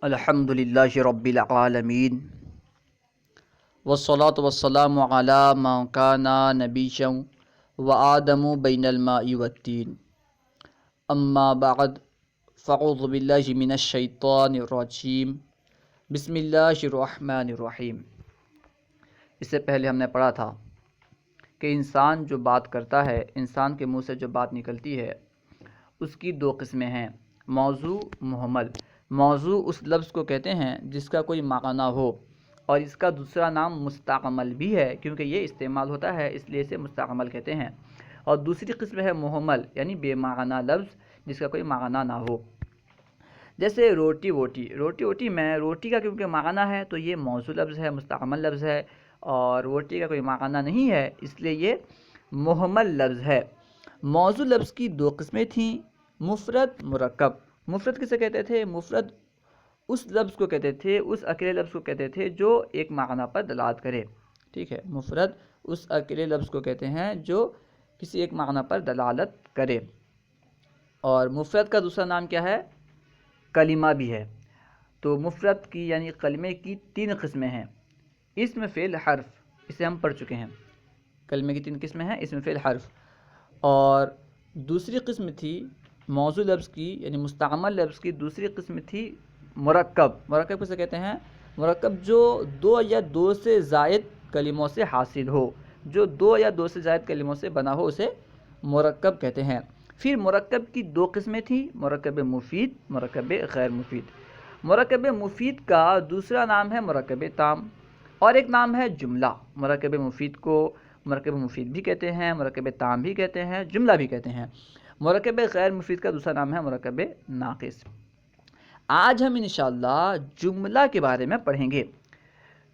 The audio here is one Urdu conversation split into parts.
الحمد للہ رب العالمین والصلاة والسلام علی من کان نبیا وآدم بین الماء والطین اما بعد فاعوذ باللہ من الشیطان الرجیم بسم اللہ الرحمن الرحیم۔ اس سے پہلے ہم نے پڑھا تھا کہ انسان جو بات کرتا ہے، انسان کے منہ سے جو بات نکلتی ہے، اس کی دو قسمیں ہیں، موضوع، محمل۔ موضوع اس لفظ کو کہتے ہیں جس کا کوئی معنی ہو، اور اس کا دوسرا نام مستعمل بھی ہے، کیونکہ یہ استعمال ہوتا ہے اس لیے اسے مستعمل کہتے ہیں۔ اور دوسری قسم ہے محمل، یعنی بے معنی لفظ جس کا کوئی معنی نہ ہو، جیسے روٹی ووٹی۔ روٹی ووٹی میں روٹی کا کیونکہ معنی ہے تو یہ موضوع لفظ ہے، مستعمل لفظ ہے، اور روٹی کا کوئی معنی نہیں ہے اس لیے یہ محمل لفظ ہے۔ موضوع لفظ کی دو قسمیں تھیں، مفرد، مرکب۔ مفرد کسے کہتے تھے؟ مفرد اس لفظ کو کہتے تھے، اس اکیلے لفظ کو کہتے تھے جو ایک معنی پر دلالت کرے، ٹھیک ہے۔ مفرد اس اکیلے لفظ کو کہتے ہیں جو کسی ایک معنی پر دلالت کرے۔ اور مفرد کا دوسرا نام کیا ہے؟ کلمہ بھی ہے۔ تو مفرد کی یعنی کلمے کی تین قسمیں ہیں، اسم، فعل، حرف۔ اسے ہم پڑھ چکے ہیں۔ کلمے کی تین قسمیں ہیں، اسم، فعل، حرف۔ اور دوسری قسم تھی موضوع لفظ کی یعنی مستعمل لفظ کی دوسری قسم تھی مرکب۔ مرکب کسے کہتے ہیں؟ مرکب جو دو یا دو سے زائد کلموں سے حاصل ہو، جو دو یا دو سے زائد کلموں سے بنا ہو، اسے مرکب کہتے ہیں۔ پھر مرکب کی دو قسمیں تھیں، مرکب مفید، مرکب غیر مفید۔ مرکب مفید کا دوسرا نام ہے مرکب تام، اور ایک نام ہے جملہ۔ مرکب مفید کو مرکب مفید بھی کہتے ہیں، مرکب تام بھی کہتے ہیں، جملہ بھی کہتے ہیں۔ مرکب غیر مفید کا دوسرا نام ہے مرکب ناقص۔ آج ہم انشاءاللہ جملہ کے بارے میں پڑھیں گے۔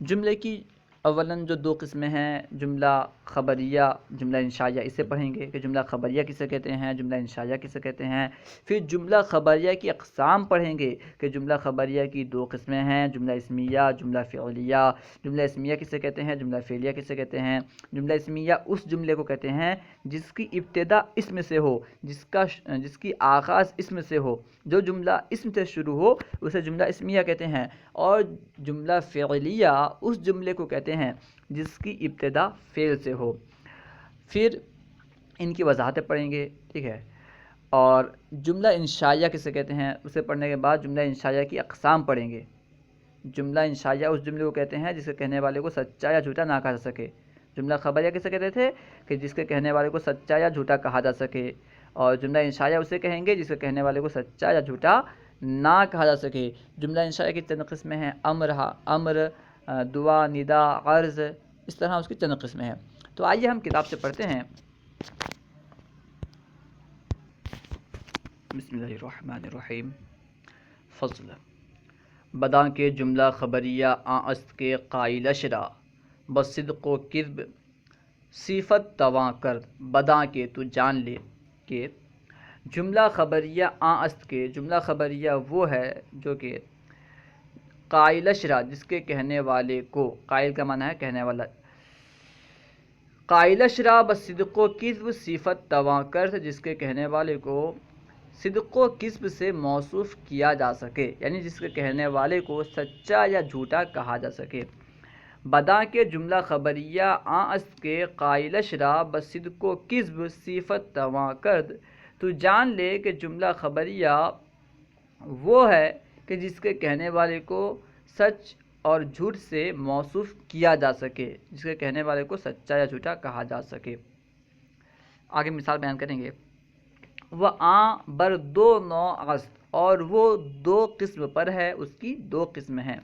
جملے کی اولاً جو دو قسمیں ہیں، جملہ خبریہ، جملہ انشائیہ، اسے پڑھیں گے کہ جملہ خبریہ کسے کہتے ہیں، جملہ انشائیہ کسے کہتے ہیں۔ پھر جملہ خبریہ کی اقسام پڑھیں گے کہ جملہ خبریہ کی دو قسمیں ہیں، جملہ اسمیہ، جملہ فعلیہ۔ جملہ اسمیہ کسے کہتے ہیں، جملہ فعلیہ کسے کہتے ہیں۔ جملہ اسمیہ اس جملے کو کہتے ہیں جس کی ابتدا اسم سے ہو، جس کی آغاز اسم سے ہو۔ جو جملہ اسم سے شروع ہو اسے جملہ اسمیہ کہتے ہیں۔ اور جملہ فعلیہ اس جملے کو کہتے ہیں جس کی ابتدا فعل سے ہو۔ پھر ان کی وضاحتیں پڑھیں گے، ٹھیک ہے۔ اور جملہ انشائیہ کسے کہتے ہیں، اسے پڑھنے کے بعد جملہ انشائیہ کی اقسام پڑھیں گے۔ جملہ انشائیہ اس جملے کو کہتے ہیں جس کے کہنے والے کو سچا یا جھوٹا نہ کہا جا سکے۔ جملہ خبریہ کسے کہتے تھے؟ کہ جس کے کہنے والے کو سچا یا جھوٹا کہا جا سکے۔ اور جملہ انشائیہ اسے کہیں گے جس کے کہنے والے کو سچا یا جھوٹا نہ کہا جا سکے۔ جملہ انشائیہ کی چند قسمیں ہیں، امر، دعا، ندا، عرض، اس طرح اس کی چند قسمیں ہیں۔ تو آئیے ہم کتاب سے پڑھتے ہیں۔ بسم اللہ الرحمن الرحیم۔ فصل: بداں کے جملہ خبریہ است کے قائل اشرا بصدق و کذب صفت تواں کرد۔ بداں کے تو جان لے کہ جملہ خبریہ است کے، جملہ خبریہ وہ ہے جو کہ قائل اشرا جس کے کہنے والے کو، قائل کا معنی ہے کہنے والا، قائل اشرا بصدق و کذب صفت تواں کرد جس کے کہنے والے کو صدق و کذب سے موصوف کیا جا سکے، یعنی جس کے کہنے والے کو سچا یا جھوٹا کہا جا سکے۔ بداں کے جملہ خبریہ است کے قائل اشرا بصدق و کذب صفت تواں کرد۔ تو جان لے کہ جملہ خبریہ وہ ہے کہ جس کے کہنے والے کو سچ اور جھوٹ سے موصوف کیا جا سکے، جس کے کہنے والے کو سچا یا جھوٹا کہا جا سکے۔ آگے مثال بیان کریں گے۔ وہ بر دو نوع است، اور وہ دو قسم پر ہے، اس کی دو قسم ہیں۔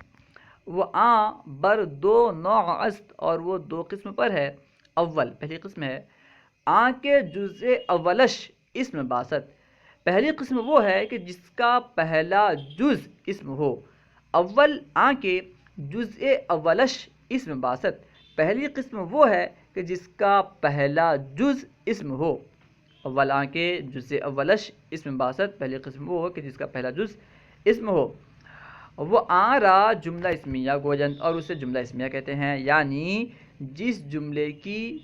وہ بر دو نوع است، اور وہ دو قسم پر ہے۔ اول، پہلی قسم ہے کے جزء اولش اسم باسط۔ پہلی قسم وہ ہے کہ جس کا پہلا جز اسم ہو۔ اول کے جزء اولش اسم باسط۔ پہلی قسم وہ ہے کہ جس کا پہلا جز اسم ہو۔ اول کے جزء اولش اسم باسط، پہلی قسم وہ ہو کہ جس کا پہلا جز اسم ہو۔ وہ را جملہ اسمیہ گوجند، اور اسے جملہ اسمیہ کہتے ہیں، یعنی جس جملے کی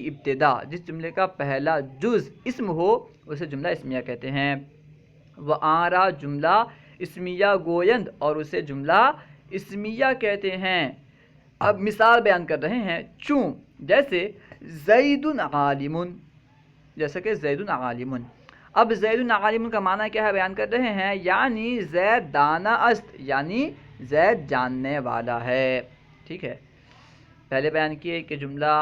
ابتدا، جس جملے کا پہلا جز اسم ہو اسے جملہ اسمیہ کہتے ہیں۔ وہ را جملہ اسمیہ گویند اور اسے جملہ اسمیہ کہتے ہیں۔ اب مثال بیان کر رہے ہیں، چوں جیسے زید عالم، جیسا کہ زید عالم۔ اب زید عالم کا معنی کیا ہے بیان کر رہے ہیں، یعنی زید دانا است، یعنی زید جاننے والا ہے۔ ٹھیک ہے، پہلے بیان کیے کہ جملہ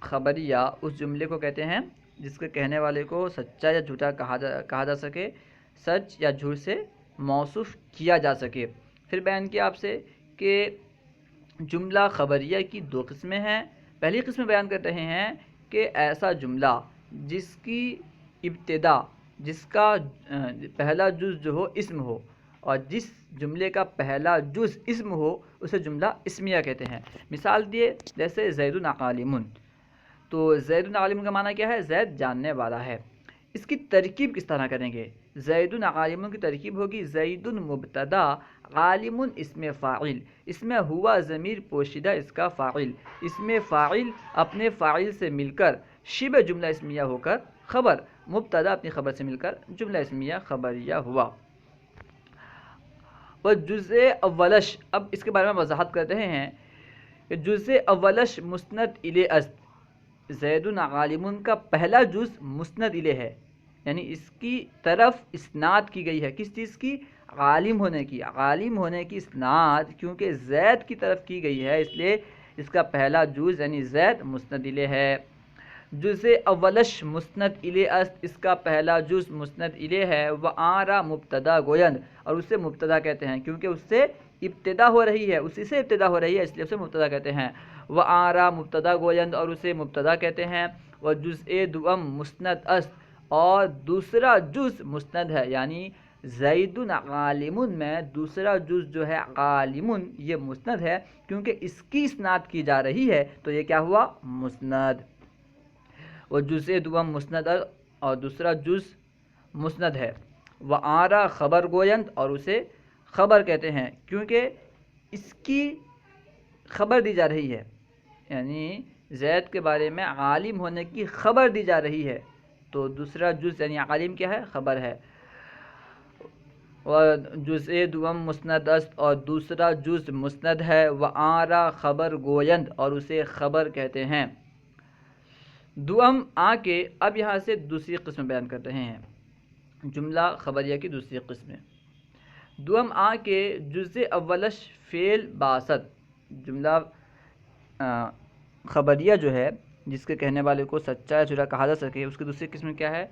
خبریہ اس جملے کو کہتے ہیں جس کے کہنے والے کو سچا یا جھوٹا کہا جا سکے، سچ یا جھوٹ سے موصوف کیا جا سکے۔ پھر بیان کیا آپ سے کہ جملہ خبریہ کی دو قسمیں ہیں۔ پہلی قسم بیان کر رہے ہیں کہ ایسا جملہ جس کی ابتدا، جس کا پہلا جز جو ہو اسم ہو، اور جس جملے کا پہلا جز اسم ہو اسے جملہ اسمیہ کہتے ہیں۔ مثال دیے جیسے زید عالم، تو زید عالم کا معنی کیا ہے، زید جاننے والا ہے۔ اس کی ترکیب کس طرح کریں گے، زید عالم کی ترکیب ہوگی زید مبتدا، عالم اسم فاعل، اس میں ہوا ضمیر پوشیدہ اس کا فاعل، اس میں فاعل اپنے فاعل سے مل کر شبہ جملہ اسمیہ ہو کر خبر، مبتدا اپنی خبر سے مل کر جملہ اسمیہ خبریہ ہوا۔ اور جزء اولش، اب اس کے بارے میں وضاحت کر رہے ہیں کہ جزء اولش مسند الی است، زید عالم کا پہلا جز مسند الی ہے، یعنی اس کی طرف اسناد کی گئی ہے، کس چیز کی، عالم ہونے کی، عالم ہونے کی اسناد کیونکہ زید کی طرف کی گئی ہے، اس لیے اس کا پہلا جز یعنی زید مسند الی ہے۔ جزء اولش مسند الی است، اس کا پہلا جز مسند الی ہے۔ وآرا مبتدا گویند، اور اسے مبتدا کہتے ہیں کیونکہ اس سے ابتدا ہو رہی ہے، اسی سے ابتدا ہو رہی ہے، اس لیے اسے مبتدا کہتے ہیں۔ وآرا مبتدا گویند، اور اسے مبتدا کہتے ہیں۔ وجزء دوم مسند است، اور دوسرا جز مسند ہے، یعنی زید عالم میں دوسرا جز جو ہے عالم یہ مسند ہے کیونکہ اس کی اسناد کی جا رہی ہے، تو یہ کیا ہوا، مسند۔ وہ جزء دوم مسند اور دوسرا جز مسند ہے۔ وآرا خبر گویند، اور اسے خبر کہتے ہیں کیونکہ اس کی خبر دی جا رہی ہے، یعنی زید کے بارے میں عالم ہونے کی خبر دی جا رہی ہے، تو دوسرا جز یعنی عالم کیا ہے، خبر ہے۔ اور جزء دوم مسند است، اور دوسرا جز مسند ہے۔ وآرا خبر گویند، اور اسے خبر کہتے ہیں۔ دوم آ کے اب یہاں سے دوسری قسم بیان کر رہے ہیں، جملہ خبریہ کی دوسری قسم۔ دوم آ کے جزء اولش فعل باسط، جملہ خبریہ جو ہے جس کے کہنے والے کو سچا یا جھوٹا کہا جا سکے، اس کی دوسری قسم کیا ہے،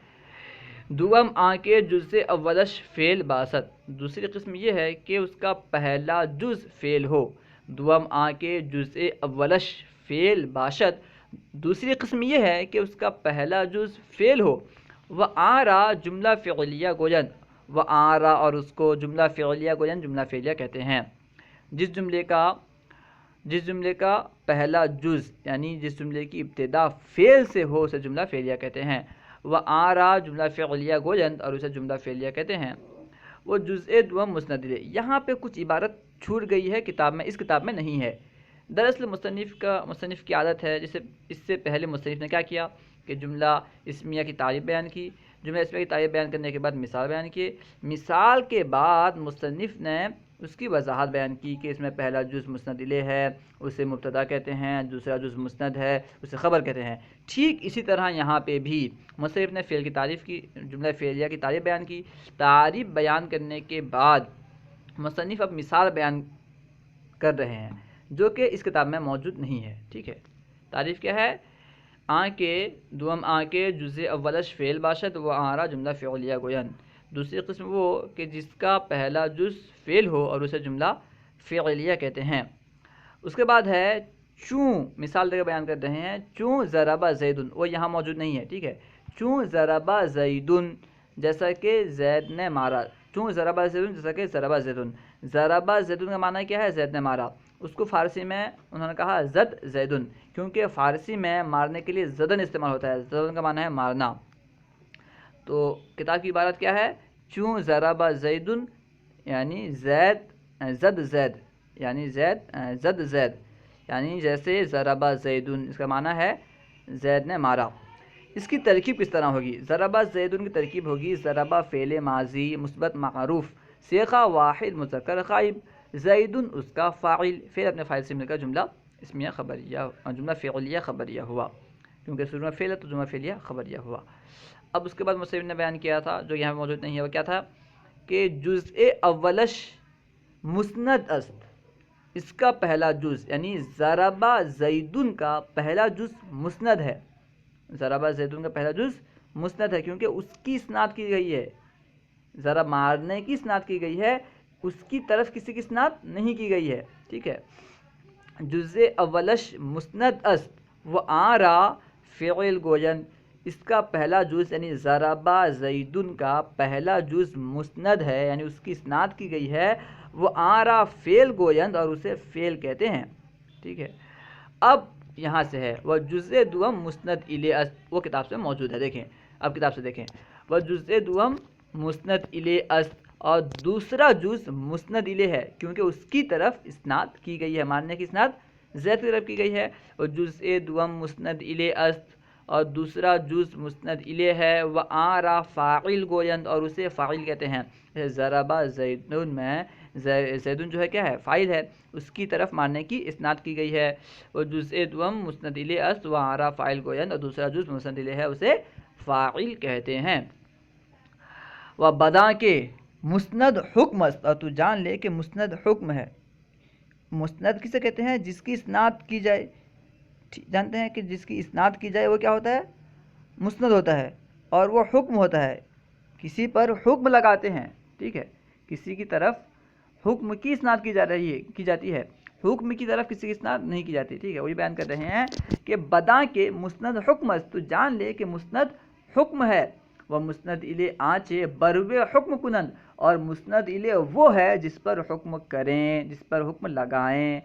دوم آ کے جزء اولش فعل باسط۔ دوسری قسم یہ ہے کہ اس کا پہلا جز فعل ہو، دوم آ کے جزء اولش فعل باشد۔ دوسری قسم یہ ہے کہ اس کا پہلا جز فعل ہو۔ وآرا جملہ فعلیہ گویند، وآرا اور اس کو جملہ فعلیہ گویند، جملہ فعلیہ کہتے ہیں۔ جس جملے کا پہلا جز یعنی جس جملے کی ابتدا فعل سے ہو اسے جملہ فعلیہ کہتے ہیں۔ وآرا جملہ فعلیہ گویند، اور اسے جملہ فعلیہ کہتے ہیں۔ وہ جزء دوم مسند الیہ، یہاں پہ کچھ عبارت چھوٹ گئی ہے کتاب میں، اس کتاب میں نہیں ہے۔ دراصل مصنف کی عادت ہے، جسے اس سے پہلے مصنف نے کیا کیا کہ جملہ اسمیہ کی تعریف بیان کی، جملہ اسمیہ کی تعریف بیان کرنے کے بعد مثال بیان کیے، مثال کے بعد مصنف نے اس کی وضاحت بیان کی کہ اس میں پہلا جز مسند الیہ ہے، اسے مبتدا کہتے ہیں، دوسرا جز مسند ہے، اسے خبر کہتے ہیں۔ ٹھیک اسی طرح یہاں پہ بھی مصنف نے فعل کی تعریف کی، جملہ فعلیہ کی تعریف بیان کی، تعریف بیان کرنے کے بعد مصنف اب مثال بیان کر رہے ہیں جو کہ اس کتاب میں موجود نہیں ہے۔ ٹھیک ہے، تعریف کیا ہے، آ کے دوم آ کے جزء اولش فعل باشد، وآرا جملہ فعلیہ گویند۔ دوسری قسم وہ کہ جس کا پہلا جز فعل ہو اور اسے جملہ فعلیہ کہتے ہیں۔ اس کے بعد ہے چوں، مثال دے کر بیان کر رہے ہیں، چوں ضرب زیدن، وہ یہاں موجود نہیں ہے۔ ٹھیک ہے، چوں ضرب زیدن، جیسا کہ زید نے مارا، چوں ضرب زیدن جیسا کہ ضرب زیدن۔ ضرب زیدن کا معنی کیا ہے، زید نے مارا، اس کو فارسی میں انہوں نے کہا زد زیدن، کیونکہ فارسی میں مارنے کے لیے زدن استعمال ہوتا ہے، زدن کا معنی ہے مارنا۔ تو کتاب کی عبارت کیا ہے، چوں ضرب زیدن یعنی زد زید، یعنی زد زید، یعنی جیسے ضرب زیدن، اس کا معنی ہے زید نے مارا۔ اس کی ترکیب کس طرح ہوگی، ضرب زیدن کی ترکیب ہوگی ضرب فعل ماضی مثبت معروف سیخا واحد مذکر غائب، زیدن اس کا فاعل، فعل اپنے فاعل سے مل کر جملہ اسمیہ خبریہ، جملہ فعلیہ خبریہ ہوا، کیونکہ شروع میں فعل ہے تو جملہ فعلیہ خبریہ ہوا۔ اب اس کے بعد مصنف نے بیان کیا تھا جو یہاں موجود نہیں ہے، وہ کیا تھا کہ جزء اولش مسند است، اس کا پہلا جز یعنی ضربہ زیدن کا پہلا جز مسند ہے، ضربہ زیدن کا پہلا جز مسند ہے کیونکہ اس کی اسناد کی گئی ہے، ضرب مارنے کی اسناد کی گئی ہے، اس کی طرف کسی کی اسناد نہیں کی گئی ہے، ٹھیک ہے۔ جزء اولش مسند است و آرا فعل گوین، اس کا پہلا جز یعنی ضربہ زیدن کا پہلا جز مسند ہے یعنی اس کی اسناد کی گئی ہے، وہ آرا فعل گویند اور اسے فعل کہتے ہیں، ٹھیک ہے۔ اب یہاں سے ہے وہ جزء دوم مسند الی است، وہ کتاب سے موجود ہے، دیکھیں اب کتاب سے دیکھیں، وہ جزء دوم مسند الی است اور دوسرا جز مسند الی ہے کیونکہ اس کی طرف اسناد کی گئی ہے، ماننے کی اسناد زید کی طرف کی گئی ہے، اور جزء دوم مسند الی است اور دوسرا جز مسند الی ہے، وہ آرا فاعل گویند اور اسے فاعل کہتے ہیں۔ ضربہ زیدن میں زیدن جو ہے کیا ہے، فاعل ہے، اس کی طرف ماننے کی اسناد کی گئی ہے، اور جزء دوم مسند الی است و آرا فاعل گویند اور دوسرا جز مسند الی ہے، اسے فاعل کہتے ہیں۔ و بدا کے مسند حکم است، اور تو جان لے کہ مسند حکم ہے، مسند کسے کہتے ہیں جس کی اسناد کی جائے، جانتے ہیں کہ جس کی اسناد کی جائے وہ کیا ہوتا ہے، مسند ہوتا ہے، اور وہ حکم ہوتا ہے، کسی پر حکم لگاتے ہیں، ٹھیک ہے، کسی کی طرف حکم کی اسناد کی جاتی ہے، حکم کی طرف کسی کی اسناد نہیں کی جاتی، ٹھیک ہے۔ وہی بیان کر رہے ہیں کہ بدا کے مسند حکم است، تو جان لے کہ مسند حکم ہے، وہ مسند الی آنچے بروے حکم کنند، اور مسند الی وہ ہے جس پر حکم کریں، جس پر حکم لگائیں،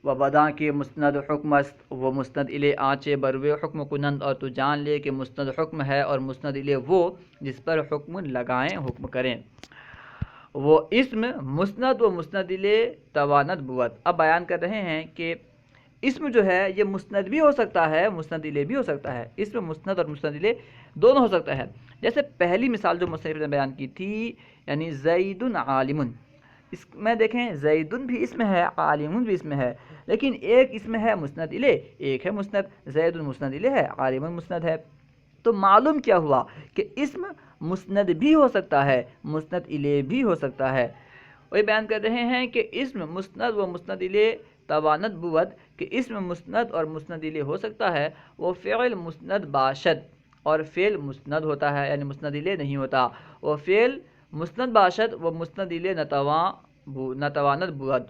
و بدا کے مسند حکم است، وہ مسند الی آنچے بروے حکم کنند، اور تو جان لے کہ مسند حکم ہے اور مسند الی وہ جس پر حکم لگائیں، حکم کریں، وہ اسم مسند و مسند الی تواند بود۔ اب بیان کر رہے ہیں کہ اسم جو ہے یہ مسند بھی ہو سکتا ہے، مسند الی بھی ہو سکتا ہے، اسم مسند اور مسند الی دونوں ہو سکتا ہے۔ جیسے پہلی مثال جو مصنف نے بیان کی تھی یعنی زید عالم، اس میں دیکھیں زیدن بھی اسم ہے، عالم بھی اسم ہے، لیکن ایک اسم ہے مسند الی، ایک ہے مسند، زید مسند الی ہے، عالم مسند ہے، تو معلوم کیا ہوا کہ اسم مسند بھی ہو سکتا ہے، مسند الی بھی ہو سکتا ہے۔ وہی بیان کر رہے ہیں کہ اسم مسند و مسند الی تواند بود، کہ اسم مسند اور مسند الی ہو سکتا ہے، وہ فعل مسند باشد اور فعل مسند ہوتا ہے یعنی مسند الی نہیں ہوتا، وہ فعل مسند باشد و مسند الی نتواند بود،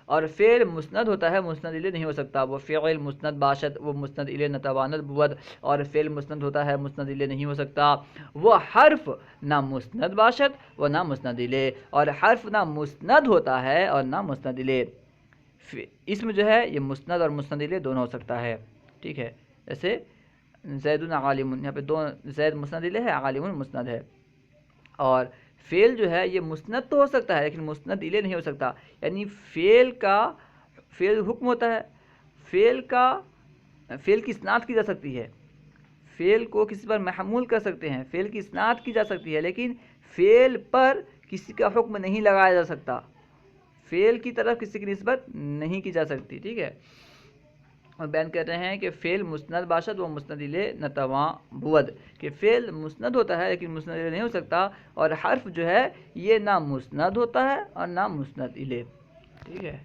اور فعل مسند ہوتا ہے مسند الی نہیں ہو سکتا، وہ فعل مسند باشد و مسند الی نتواند بود، اور فعل مسند ہوتا ہے مسند الی نہیں ہو سکتا، وہ حرف نہ مسند باشد و نہ مسند الی، اور حرف نہ مسند ہوتا ہے اور نہ مسند الی۔ اسم جو ہے یہ مسند اور مسند الی دونوں ہو سکتا ہے، ٹھیک ہے۔ جیسے زید عالم، یہاں پہ دو زید مسند الی ہے، عالم مسند ہے، اور فعل جو ہے یہ مسند تو ہو سکتا ہے لیکن مسند الی نہیں ہو سکتا، یعنی فعل حکم ہوتا ہے، فعل کی اسناد کی جا سکتی ہے، فعل کو کسی پر محمول کر سکتے ہیں، فعل کی اسناد کی جا سکتی ہے، لیکن فعل پر کسی کا حکم نہیں لگایا جا سکتا، فعل کی طرف کسی کی نسبت نہیں کی جا سکتی، ٹھیک ہے۔ اور بیان کر رہے ہیں کہ فعل مسند باشد و مسند الی نتواں بود، کہ فعل مسند ہوتا ہے لیکن مسند الی نہیں ہو سکتا، اور حرف جو ہے یہ نہ مسند ہوتا ہے اور نہ مسند الی، ٹھیک ہے۔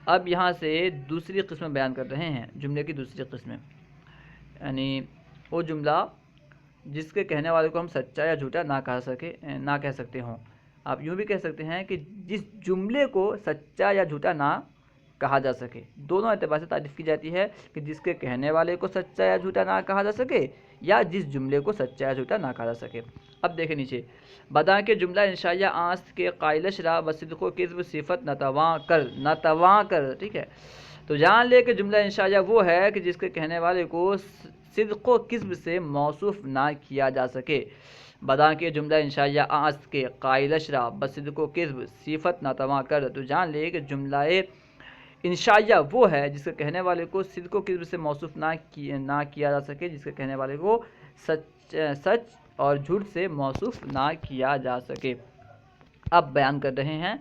اب یہاں سے دوسری قسم بیان کر رہے ہیں، جملے کی دوسری قسم، یعنی وہ جملہ جس کے کہنے والے کو ہم سچا یا جھوٹا نہ کہہ سکتے ہوں۔ آپ یوں بھی کہہ سکتے ہیں کہ جس جملے کو سچا یا جھوٹا نہ کہا جا سکے، دونوں اعتبار سے تعریف کی جاتی ہے کہ جس کے کہنے والے کو سچا یا جھوٹا نہ کہا جا سکے یا جس جملے کو سچا یا جھوٹا نہ کہا جا سکے۔ اب دیکھیں نیچے، بدا کے جملہ انشائیہ آنست کے قائلش را بصدق و کذب صفت نتواں کر، ٹھیک ہے۔ تو جان لے کہ جملہ انشائیہ وہ ہے کہ جس کے کہنے والے کو صدق و کذب سے موصوف نہ کیا جا سکے۔ بدا کے جملہ انشائیہ آنست کے قائلش را بصدق و کذب صفت نتواں کر، تو جان لے کہ جملہ انشائیہ وہ ہے جس کے کہنے والے کو صدق و کذب سے موصوف نہ کیا جا سکے، جس کے کہنے والے کو سچ اور جھوٹ سے موصوف نہ کیا جا سکے۔ اب بیان کر رہے ہیں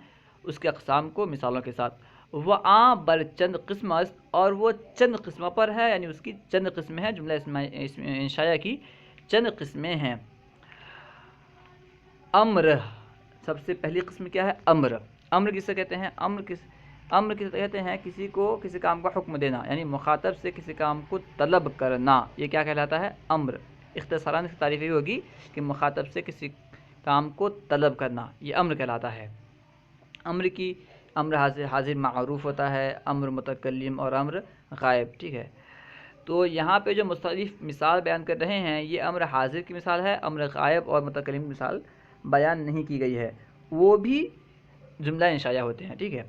اس کے اقسام کو مثالوں کے ساتھ. وہ آ بر چند قسم است، اور وہ چند قسموں پر ہے، یعنی اس کی چند قسمیں ہیں، جملہ انشائیہ کی چند قسمیں ہیں. امر، سب سے پہلی قسم کیا ہے؟ امر. امر کسے کہتے ہیں؟ امر کسے کہتے ہیں؟ کسی کو کسی کام کا حکم دینا، یعنی مخاطب سے کسی کام کو طلب کرنا، یہ کیا کہلاتا ہے؟ امر. اختصاراً اس کی تعریف یہ ہوگی کہ مخاطب سے کسی کام کو طلب کرنا، یہ امر کہلاتا ہے. امر حاضر معروف ہوتا ہے، امر متکلم اور امر غائب. ٹھیک ہے، تو یہاں پہ جو مختلف مثال بیان کر رہے ہیں، یہ امر حاضر کی مثال ہے، امر غائب اور متکلم کی مثال بیان نہیں کی گئی ہے، وہ بھی جملہ انشائیہ ہوتے ہیں. ٹھیک ہے،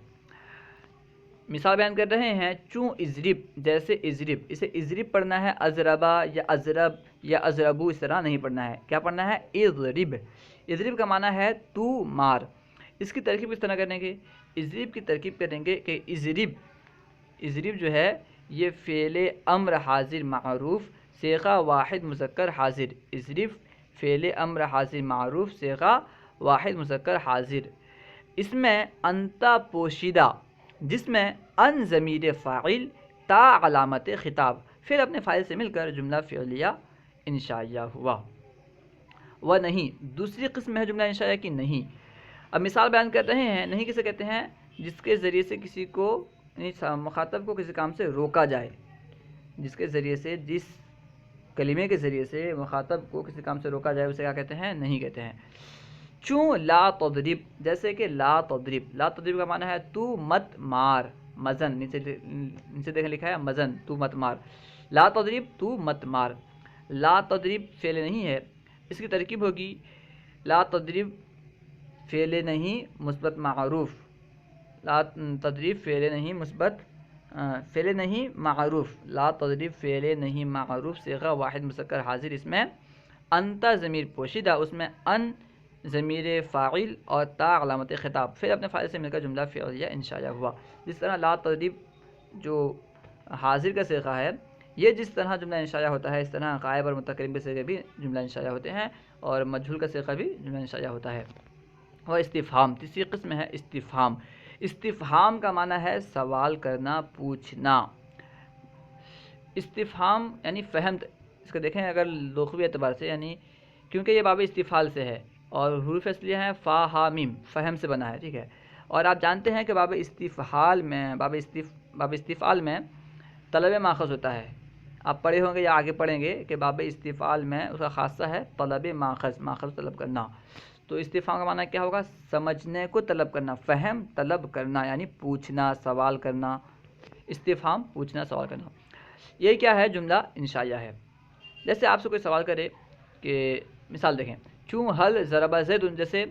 مثال بیان کر رہے ہیں. چوں اضرب، جیسے اضرب، اسے اضرب پڑھنا ہے، ازربا یا ازرب یا ازربو اس طرح نہیں پڑھنا ہے. کیا پڑھنا ہے؟ اضرب. اضرب کا معنی ہے تو مار. اس کی ترکیب اس طرح کریں گے، اضرب کی ترکیب کریں گے کہ اضرب جو ہے یہ فعل امر حاضر معروف صیغہ واحد مذکر حاضر. اضرب فعل امر حاضر معروف صیغہ واحد مذکر حاضر. اس میں انتا پوشیدہ، جس میں ان ضمیر فاعل تا علامت خطاب، پھر اپنے فاعل سے مل کر جملہ فعلیہ انشائیہ ہوا. وہ نہیں، دوسری قسم ہے جملہ انشائیہ کی نہیں. اب مثال بیان کر رہے ہیں. نہیں کسے کہتے ہیں؟ جس کے ذریعے سے کسی کو، مخاطب کو کسی کام سے روکا جائے. جس کے ذریعے سے، جس کلمے کے ذریعے سے مخاطب کو کسی کام سے روکا جائے، اسے کیا کہتے ہیں؟ نہیں کہتے ہیں. چوں لا تضرب، جیسے کہ لا تضرب. لا تضرب کا معنی ہے تو مت مار. مزن، نیچے دیکھیں لکھا ہے مزن، تو مت مار. لا تضرب تو مت مار. لا تضرب فعل نہیں ہے، اس کی ترکیب ہوگی لا تضرب فعل نہیں مثبت معروف. لا تضرب فعل نہیں مثبت فعل نہیں معروف. لا تضرب فعل نہیں معروف صیغہ واحد مذکر حاضر. اس میں انتا ضمیر پوشیدہ، اس میں ان ضمیر فاعل اور تا علامت خطاب، پھر اپنے فاعل سے مل کر جملہ فعلیہ انشائیہ ہوا. جس طرح لا تضرب جو حاضر کا صیغہ ہے، یہ جس طرح جملہ انشائیہ ہوتا ہے، اس طرح غائب اور متکلم کے صیغے بھی جملہ انشائیہ ہوتے ہیں، اور مجہول کا صیغہ بھی جملہ انشائیہ ہوتا ہے. اور استفہام، تیسری قسم ہے استفہام. استفہام کا معنی ہے سوال کرنا، پوچھنا. استفہام یعنی فہم، اس کو دیکھیں اگر لغوی اعتبار سے، یعنی کیونکہ یہ باب استفعال سے ہے اور حروف اصلیہ ہیں فا ہا میم، فہم سے بنا ہے. ٹھیک ہے، اور آپ جانتے ہیں کہ باب استفعال میں طلب ماخذ ہوتا ہے. آپ پڑھے ہوں گے یا آگے پڑھیں گے کہ باب استفعال میں اس کا خاصہ ہے طلب ماخذ طلب کرنا. تو استفہام کا معنی کیا ہوگا؟ سمجھنے کو طلب کرنا، فہم طلب کرنا، یعنی پوچھنا، سوال کرنا. استفہام پوچھنا، سوال کرنا. یہ کیا ہے؟ جملہ انشائیہ ہے. جیسے آپ سے کوئی سوال کرے کہ مثال دیکھیں، کیوں حل ضربہ زیدن، جیسے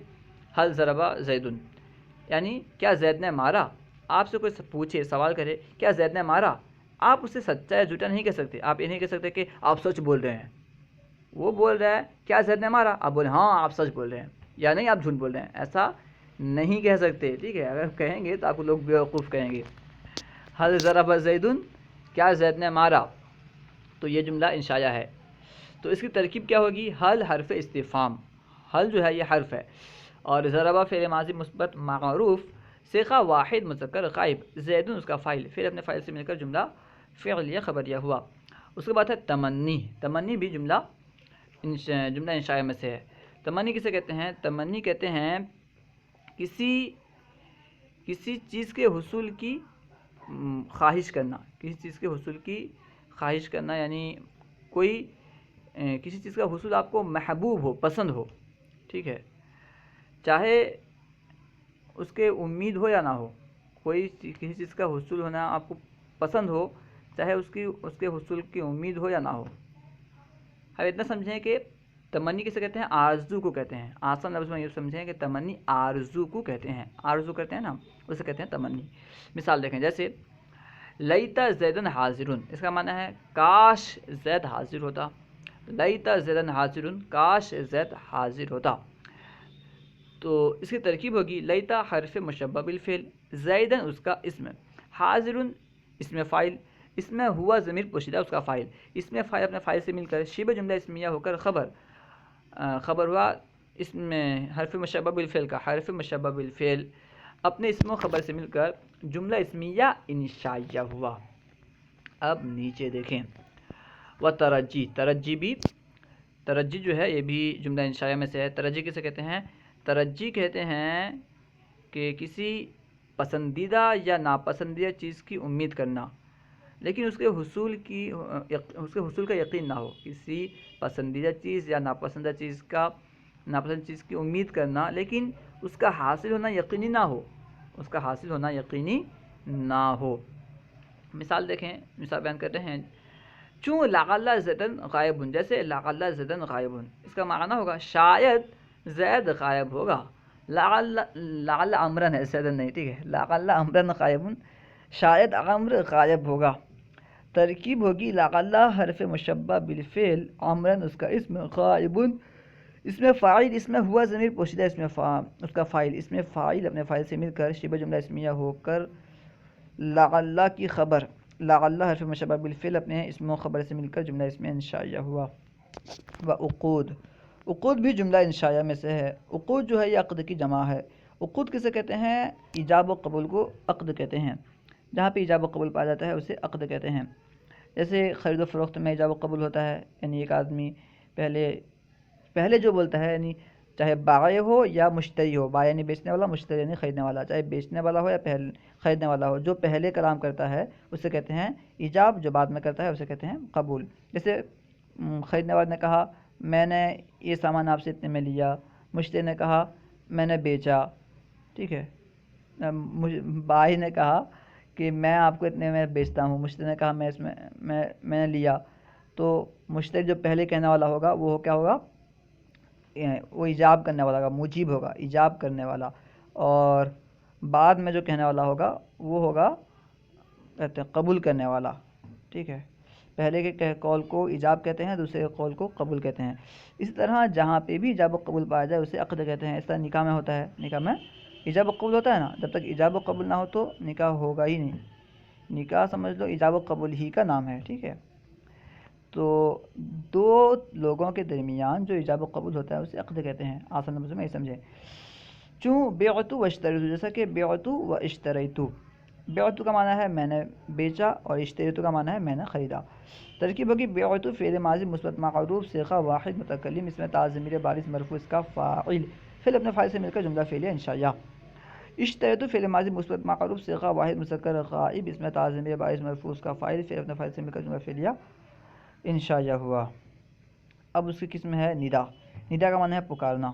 حل ضربہ زیدن یعنی کیا زید نے مارا. آپ سے کوئی پوچھے، سوال کرے کیا زید نے مارا، آپ اسے سچا یا جھوٹا نہیں کہہ سکتے. آپ یہ نہیں کہہ سکتے کہ آپ سچ بول رہے ہیں. وہ بول رہا ہے کیا زید نے مارا، آپ بولے ہاں آپ سچ بول رہے ہیں، یا نہیں آپ جھوٹ بول رہے ہیں. ایسا نہیں کہہ سکتے. ٹھیک ہے، اگر کہیں گے تو آپ کو لوگ بیوقوف کہیں گے. حل ضرب زیدن، کیا زید نے مارا، تو یہ جملہ انشائیہ ہے. تو اس کی ترکیب کیا ہوگی؟ حل حرف استفہام. حل جو ہے یہ حرف ہے، اور ضربہ فعل ماضی مثبت معروف صیغہ واحد مذکر غائب، زیدن اس کا فاعل، پھر اپنے فاعل سے مل کر جملہ فعلیہ خبریہ ہوا. اس کے بعد ہے تمنی. تمنی بھی جملہ انشائیہ میں سے ہے. تمنی کسے کہتے ہیں؟ تمنی کہتے ہیں کسی چیز کے حصول کی خواہش کرنا. کسی چیز کے حصول کی خواہش کرنا یعنی کوئی کسی چیز کا حصول آپ کو محبوب ہو، پسند ہو. ٹھیک ہے، چاہے اس کے امید ہو یا نہ ہو، کسی چیز کا حصول ہونا آپ کو پسند ہو، چاہے اس کے حصول کی امید ہو یا نہ ہو. ہم اتنا سمجھیں کہ تمنی کسے کہتے ہیں؟ آرزو کو کہتے ہیں. آسان لفظ میں یہ سمجھیں کہ تمنی آرزو کو کہتے ہیں. آرزو کرتے ہیں نا، اسے کہتے ہیں تمنی. مثال دیکھیں، جیسے لیتا زیدن حاضرن، اس کا معنی ہے کاش زید حاضر ہوتا. لیتا زیدن حاضرن، کاش زید حاضر ہوتا. تو اس کی ترکیب ہوگی لیتا حرف مشبہ بالفعل، زیدن اس کا اسم، حاضرن اس میں فاعل، اس میں ہوا ضمیر پوشیدہ اس کا فاعل. اس میں فاعل اپنے فاعل سے مل کر شبہ جملہ اسمیہ ہو کر خبر ہوا. اس میں حرف مشبہ بالفعل کا حرف مشبہ بالفعل اپنے اسم و خبر سے مل کر جملہ اسمیہ انشائیہ ہوا۔ اب نیچے دیکھیں، و ترجی، ترجی جو ہے یہ بھی جملہ انشائیہ میں سے ہے۔ ترجی کسے کہتے ہیں؟ ترجی کہتے ہیں کہ کسی پسندیدہ یا ناپسندیدہ چیز کی امید کرنا لیکن اس کے حصول کا یقین نہ ہو۔ کسی پسندیدہ چیز یا ناپسندیدہ چیز کی امید کرنا لیکن اس کا حاصل ہونا یقینی نہ ہو۔ مثال دیکھیں، مثال بیان کرتے ہیں، چون لعل زیدن غائب، جیسے لعل زیدن غائب، اس کا معنی ہوگا شاید زید غائب ہوگا۔ لعل عمرن ہے، زیدن نہیں، ٹھیک ہے، لعل عمرن غائب، شاید عمر غائب ہوگا۔ ترکیب ہوگی لعل حرف مشبہ بالفعل، عمرن اس کا اسم، غائب اس میں فاعل، اس میں ہوا ضمیر پوشیدہ اس کا فاعل، اس میں فاعل اپنے فاعل سے مل کر شبہ جملہ اسمیہ ہو کر لعل کی خبر، لعل حرف مشبہ بالفعل اپنے اسم و خبر سے مل کر جملہ اسمیہ انشائیہ ہوا۔ و عقود، عقود بھی جملہ انشائیہ میں سے ہے۔ عقود جو ہے یہ عقد کی جمع ہے۔ عقود کسے کہتے ہیں؟ ایجاب و قبول کو عقد کہتے ہیں۔ جہاں پہ ایجاب و قبول پایا جاتا ہے اسے عقد کہتے ہیں۔ جیسے خرید و فروخت میں ایجاب و قبول ہوتا ہے، یعنی ایک آدمی پہلے جو بولتا ہے، یعنی چاہے بائع ہو یا مشتری ہو، بائع یعنی بیچنے والا، مشتری یعنی خریدنے والا، چاہے بیچنے والا ہو یا خریدنے والا ہو، جو پہلے کلام کرتا ہے اسے کہتے ہیں ایجاب، جو بعد میں کرتا ہے اسے کہتے ہیں قبول۔ جیسے خریدنے والے نے کہا میں نے یہ سامان آپ سے اتنے میں لیا، مشتری نے کہا میں نے بیچا، ٹھیک ہے، بائع نے کہا کہ میں آپ کو اتنے میں بیچتا ہوں، مشتری نے کہا میں نے لیا، تو مشتری جو پہلے کہنے والا ہوگا وہ کیا ہوگا؟ وہ ایجاب کرنے والا ہوگا، موجب ہوگا، ایجاب کرنے والا، اور بعد میں جو کہنے والا ہوگا وہ ہوگا کہتے ہیں قبول کرنے والا، ٹھیک ہے۔ پہلے کے قول کو ایجاب کہتے ہیں، دوسرے کے قول کو قبول کہتے ہیں۔ اسی طرح جہاں پہ بھی ایجاب و قبول پایا جائے اسے عقد کہتے ہیں۔ اس طرح نکاح میں ہوتا ہے، نکاح میں ایجاب و قبول ہوتا ہے نا، جب تک ایجاب و قبول نہ ہو تو نکاح ہوگا ہی نہیں۔ نکاح سمجھ لو ایجاب و قبول ہی کا نام ہے، ٹھیک ہے۔ تو دو لوگوں کے درمیان جو ایجاب و قبول ہوتا ہے اسے عقد کہتے ہیں۔ آسان لفظ میں یہ سمجھیں، چوں بعتو و اشتریتو، جیسا کہ بعتو و اشتریتو، بعتو کا معنی ہے میں نے بیچا اور اشتریتو کا معنی ہے میں نے خریدا۔ ترکیب ہوگی بعتو فعل ماضی مثبت معروف صیغہ واحد متکلم، اس میں تا ضمیر بارز مرفوع اس کا فاعل، فعل اپنے فاعل سے مل کر جملہ فعلیہ انشائیہ۔ اشتریتو فعل ماضی مثبت معروف صیغہ واحد مذکر غائب، اس میں تا ضمیر بارز مرفوع اس کا فاعل، فعل اپنے فاعل سے مل کر جملہ فعلیہ انشائیہ ہوا۔ اب اس کی قسم ہے ندا، ندا کا معنی ہے پکارنا،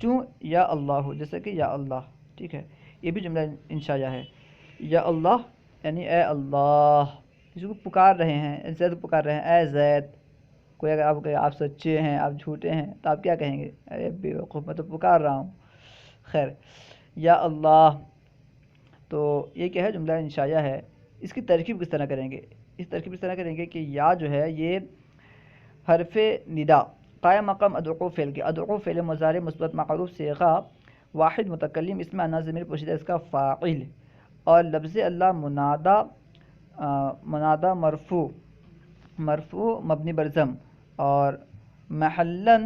چوں یا اللہ، جیسے کہ یا اللہ، ٹھیک ہے، یہ بھی جملہ انشائیہ ہے۔ یا اللہ یعنی اے اللہ، کسی کو پکار رہے ہیں، زید پکار رہے ہیں، اے زید۔ کوئی اگر آپ سچے ہیں، آپ جھوٹے ہیں تو آپ کیا کہیں گے؟ ارے بیوقوف، میں تو پکار رہا ہوں۔ خیر، یا اللہ، تو یہ کیا ہے؟ جملہ انشائیہ ہے۔ اس کی ترکیب کس طرح کریں گے؟ اس طرح کریں گے کہ یا جو ہے یہ حرف ندا قائم مقام ادعو فعل کے، ادعو فعل مضارع مثبت معروف صیغہ واحد متکلم، اس میں انا ضمیر پوشیدہ اس کا فاعل، اور لفظ اللہ منادہ مرفوع مبنی برضم، اور محلن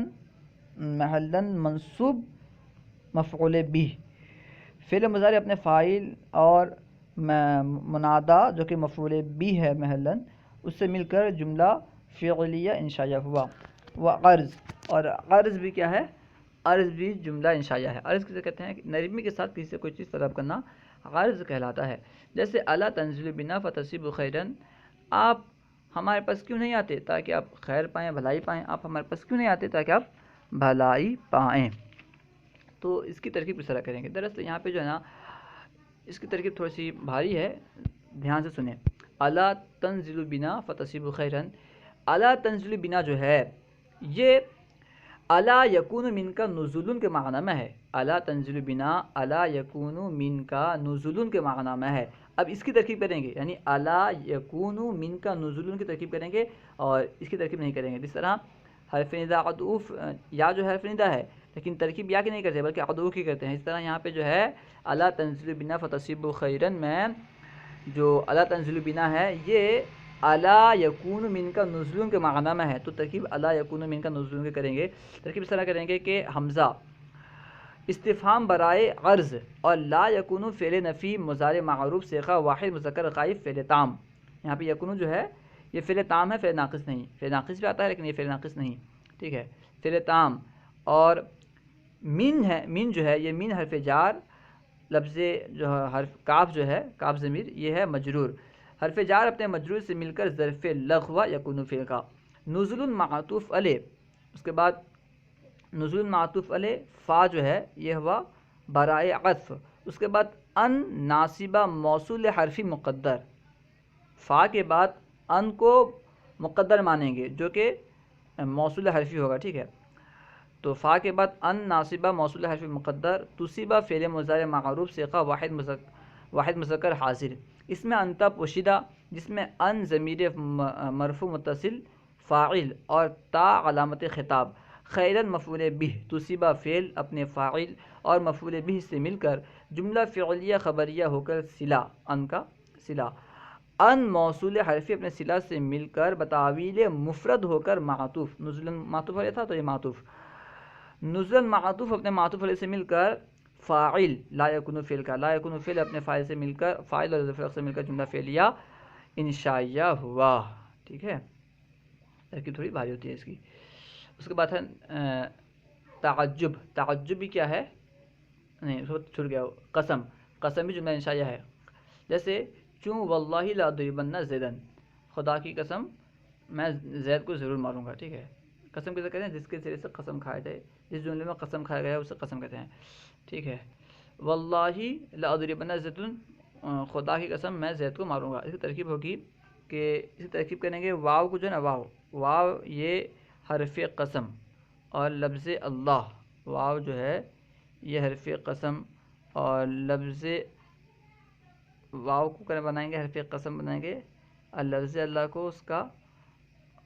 منصوب مفعول بھی، فعل مضارع اپنے فاعل اور منادہ جو کہ مفعول بھی ہے محلن، اس سے مل کر جملہ فعلیہ انشائیہ ہوا۔ وہ عرض، اور عرض بھی کیا ہے؟ عرض بھی جملہ انشائیہ ہے۔ عرض کسے کہتے ہیں؟ نرمی کے ساتھ کسی سے کوئی چیز طلب کرنا عرض کہلاتا ہے۔ جیسے الا تنزل بنا فتصیب خیرن، آپ ہمارے پاس کیوں نہیں آتے تاکہ آپ خیر پائیں، بھلائی پائیں؟ آپ ہمارے پاس کیوں نہیں آتے تاکہ آپ بھلائی پائیں؟ تو اس کی ترکیب کس طرح کریں گے؟ دراصل یہاں پہ جو ہے نا اس کی ترکیب تھوڑی سی بھاری ہے، دھیان سے سنیں۔ الا تنزل بنا فتصیب خیرن، الا تنزل بنا جو ہے یہ الا یکون من کا نزول کے معنی میں ہے۔ الا تنزل بنا، الا یکون من کا نزول کے معنی میں ہے۔ اب اس کی ترکیب کریں گے، یعنی الا یکون من کا نزول کی ترکیب کریں گے اور اس کی ترکیب نہیں کریں گے۔ جس طرح حرف ندا عطوف، یا جو حرف ندا ہے لیکن ترکیب یا کی نہیں کرتے بلکہ عطوف کی کرتے ہیں۔ اس طرح یہاں پہ جو ہے الا تنزل بنا فتصیب خیرن میں جو الا تنزل بنا ہے یہ الا یکون من کا نزول کے معنی میں ہے، تو ترکیب الا یکون من کا نزول کے کریں گے، ترکیب اس طرح کریں گے کہ حمزہ استفہام برائے عرض اور لا یکون فعل نفی مضارع معروف سیغہ واحد مذکر غائب فعل تام. یہاں پہ یکون جو ہے یہ فعل تام ہے، فعل ناقص نہیں. فعل ناقص بھی آتا ہے لیکن یہ فعل ناقص نہیں، ٹھیک ہے، فعل تام. اور من ہے، من جو ہے یہ من حرف جار، لفظ جو حرف کاف جو ہے کاف ضمیر یہ ہے مجرور. حرف جار اپنے مجرور سے مل کر ظرف لغو یکون فعل کا. نزول معطوف علیہ، اس کے بعد نزول معطوف علیہ فا جو ہے یہ ہوا برائے عطف. اس کے بعد ان ناصبہ موصول حرفی مقدر، فا کے بعد ان کو مقدر مانیں گے جو کہ موصول حرفی ہوگا، ٹھیک ہے. تو فا کے بعد ان ناصبہ موصول حرفی مقدر تصیبہ فعل مضارع معروف سیغہ واحد مذکر حاضر. اس میں انتا پوشیدہ جس میں ان ضمیر مرفوع متصل فاعل اور تا علامت خطاب، خیراً مفعول بہ تصیبہ فعل اپنے فاعل اور مفعول بہ سے مل کر جملہ فعلیہ خبریہ ہو کر صلہ، ان کا صلہ. ان موصول حرفی اپنے صلہ سے مل کر بتاویل مفرد ہو کر معطوف، نزلا معطوف علیہ تھا تو یہ معطوف، نزلا معطوف اپنے معطوف علیہ سے مل کر فاعل لا یکون فعل کا، لا یکون فعل اپنے فاعل سے مل کر فاعل اور ظرف سے مل کر جملہ فعلیہ انشائیہ ہوا، ٹھیک ہے. ترکیب تھوڑی بھاری ہوتی ہے اس کی. اس کے بعد ہے تعجب. تعجب بھی کیا ہے، نہیں اس وقت چھوٹ گیا، قسم. قسم بھی جملہ انشائیہ ہے. جیسے چوں واللہ لاضربن زیدن، خدا کی قسم میں زید کو ضرور ماروں گا، ٹھیک ہے. قسم کسے کہتے ہیں؟ جس کے ذریعے سے قسم کھایا جائے، جس جملے میں قسم کھایا گیا ہے اسے قسم کہتے ہیں، ٹھیک ہے. واللہ لاضربن زیدن، خدا کی قسم میں زید کو ماروں گا. اس کی ترکیب ہوگی کہ اسی ترکیب کریں گے، واو کو جو ہے نا واو یہ حرف قسم اور لفظ اللہ، واو جو ہے یہ حرف قسم اور لفظ واو کو بنائیں گے حرف قسم بنائیں گے، اور لفظ اللہ کو اس کا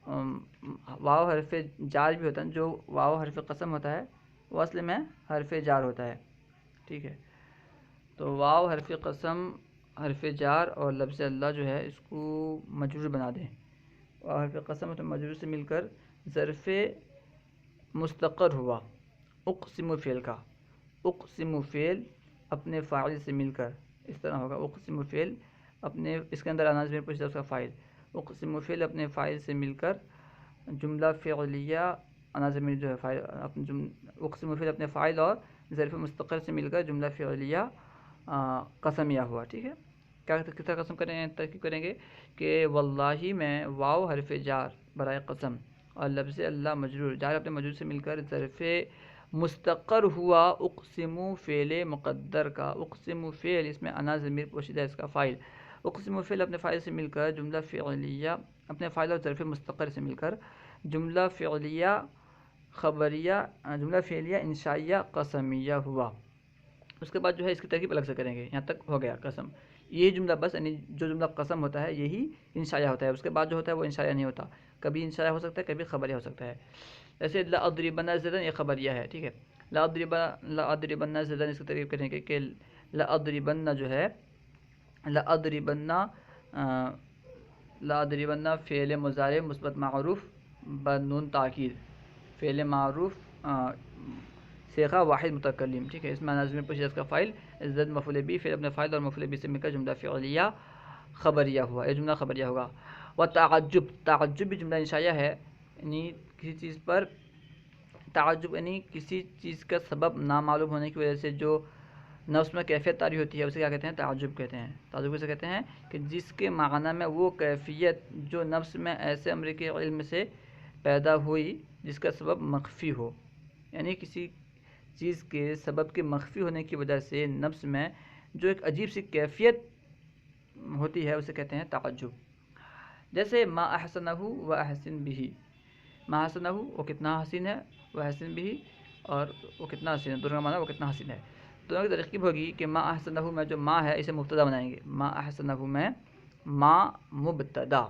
واو حرف جار بھی ہوتا ہے. جو واو حرف قسم ہوتا ہے وہ اصل میں حرف جار ہوتا ہے، ٹھیک ہے. تو واو حرف قسم حرف جار اور لفظ اللہ جو ہے اس کو مجرور بنا دیں. واو حرف قسم اور مجرور سے مل کر ظرف مستقر ہوا اقسم فعل کا. اقسم فعل اپنے فاعل سے مل کر اس طرح ہوگا، اقسم فعل اپنے، اس کے اندر اناز میں پوچھتا اس کا فاعل، اقسم فعل اپنے فاعل سے مل کر جملہ فعلیہ اناز میں جو ہے فاعل، اقسم فعل اپنے فاعل اور ظرف مستقر سے مل کر جملہ فعلیہ قسمیہ ہوا، ٹھیک ہے. کس طرح قسم کریں، ترکیب کریں گے کہ واللہ میں واو حرف جار برائے قسم اور لفظ اللہ مجرور، جار اپنے مجرور سے مل کر ظرف مستقر ہوا اقسم فعل مقدر کا. اقسم فعل اس میں انا ضمیر پوشیدہ اس کا فاعل، اقسم فعل اپنے فاعل سے مل کر جملہ فعلیہ اپنے فاعل اور ظرف مستقر سے مل کر جملہ فعلیہ خبریہ، جملہ فعلیہ انشائیہ قسمیہ ہوا. اس کے بعد جو ہے اس کی ترکیب الگ سے کریں گے. یہاں تک ہو گیا قسم، یہ جملہ بس، یعنی جو جملہ قسم ہوتا ہے یہی انشائیہ ہوتا ہے. اس کے بعد جو ہوتا ہے وہ انشائیہ نہیں ہوتا، کبھی انشائیہ ہو سکتا ہے کبھی خبریہ ہو سکتا ہے. جیسے لاضربن زیدن یہ خبریہ ہے، ٹھیک ہے. لاضربن زیدن اس کی ترکیب کریں گے کہ لاضربن جو ہے لاضربن فعل مضارع مثبت معروف بنون تاکید، فعل معروف صیغہ واحد متکلم، ٹھیک ہے. اس میں نازم پوشیدہ اس کا فاعل زد مفعول بہ، فعل اپنے فاعل اور مفعول بہ سے مل کر جملہ فعلیہ خبریہ ہوا، یہ جملہ خبریہ ہوگا. وتعجب، تعجب بھی جملہ انشائیہ ہے، یعنی کسی چیز پر تعجب، یعنی کسی چیز کا سبب نامعلوم ہونے کی وجہ سے جو نفس میں کیفیت طاری ہوتی ہے اسے کیا کہتے ہیں؟ تعجب کہتے ہیں. تعجب اسے کہتے ہیں کہ جس کے معنی میں وہ کیفیت جو نفس میں ایسے امر کے علم سے پیدا ہوئی جس کا سبب مخفی ہو، یعنی کسی چیز کے سبب کے مخفی ہونے کی وجہ سے نفس میں جو ایک عجیب سی کیفیت ہوتی ہے اسے کہتے ہیں تعجب. جیسے ما احسنہ و احسن بھی، ما احسنہ وہ کتنا حسین ہے، وہ احسن بھی اور وہ کتنا حسین ہے، دونوں کا معنی وہ کتنا حسین ہے. دونوں کی ترکیب ہوگی کہ ما احسنہ میں جو ما ہے اسے مبتدا بنائیں گے، ما احسنہ میں ما مبتدا،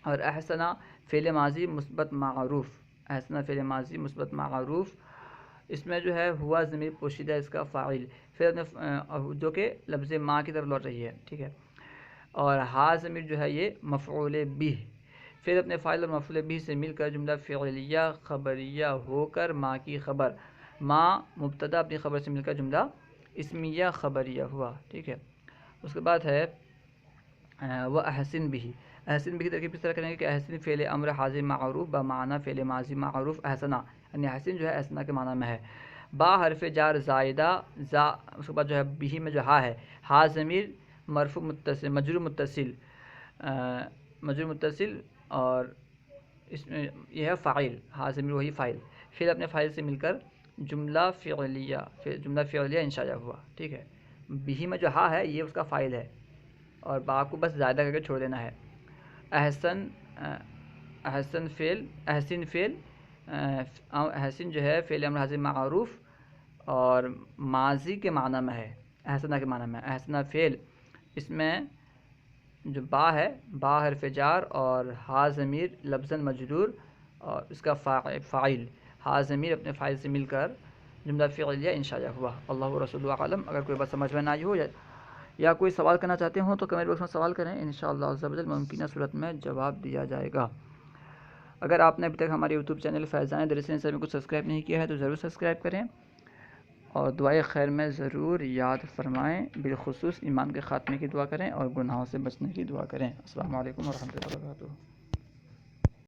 اور احسنہ فعل ماضی مثبت معروف، احسنہ فعل ماضی مثبت معروف، اس میں جو ہے ہوا ضمیر پوشیدہ اس کا فاعل، پھر جو کہ لفظ ما کی طرف لوٹ رہی ہے، ٹھیک ہے. اور ہا ضمیر جو ہے یہ مفعول بہ، فعل اپنے فاعل اور مفعول بہ سے مل کر جملہ فعلیہ خبریہ ہو کر ما کی خبر، ما مبتدا اپنی خبر سے مل کر جملہ اسمیہ خبریہ ہوا، ٹھیک ہے۔ اس کے بعد ہے وہ احسن بھی، احسن بھی کی ترکیب اس طرح کریں گے کہ احسن فعل امر حاضر معروف بمعنی فعل ماضی معروف احسنا، یعنی احسن جو ہے احسنا کے معنی میں ہے۔ با حرف جار زائدہ زا، اس کے بعد جو ہے بھی میں جو ہا ہے، ہا ضمیر مرفوع متصل مجرور متصل اور اس میں یہ ہے فاعل، ہا ضمیر وہی فاعل، پھر اپنے فاعل سے مل کر جملہ فعلیہ انشاء ہوا، ٹھیک ہے۔ بھی میں جو ہا ہے یہ اس کا فاعل ہے اور با کو بس زائدہ کر کے چھوڑ دینا ہے۔ احسن جو ہے فعل امر حاضر معروف اور ماضی کے معنی میں ہے، احسنہ کے معنی میں، احسنہ فعل، اس میں جو با ہے، با حرف جار اور ہا ضمیر لفظاً مجرور اور اس کا فاعل، ہا ضمیر اپنے فاعل سے مل کر جملہ فعلیہ انشاء ہوا۔ اللہ و رسول عالم۔ اگر کوئی بات سمجھ میں نہ آئی ہو یا کوئی سوال کرنا چاہتے ہوں تو کمنٹ باکس میں سوال کریں، انشاءاللہ عز و جل ممکنہ صورت میں جواب دیا جائے گا۔ اگر آپ نے ابھی تک ہمارے یوٹیوب چینل فیضان درس انصاری کو سبسکرائب نہیں کیا ہے تو ضرور سبسکرائب کریں اور دعائے خیر میں ضرور یاد فرمائیں، بالخصوص ایمان کے خاتمے کی دعا کریں اور گناہوں سے بچنے کی دعا کریں۔ السلام علیکم ورحمۃ اللہ وبرکاتہ۔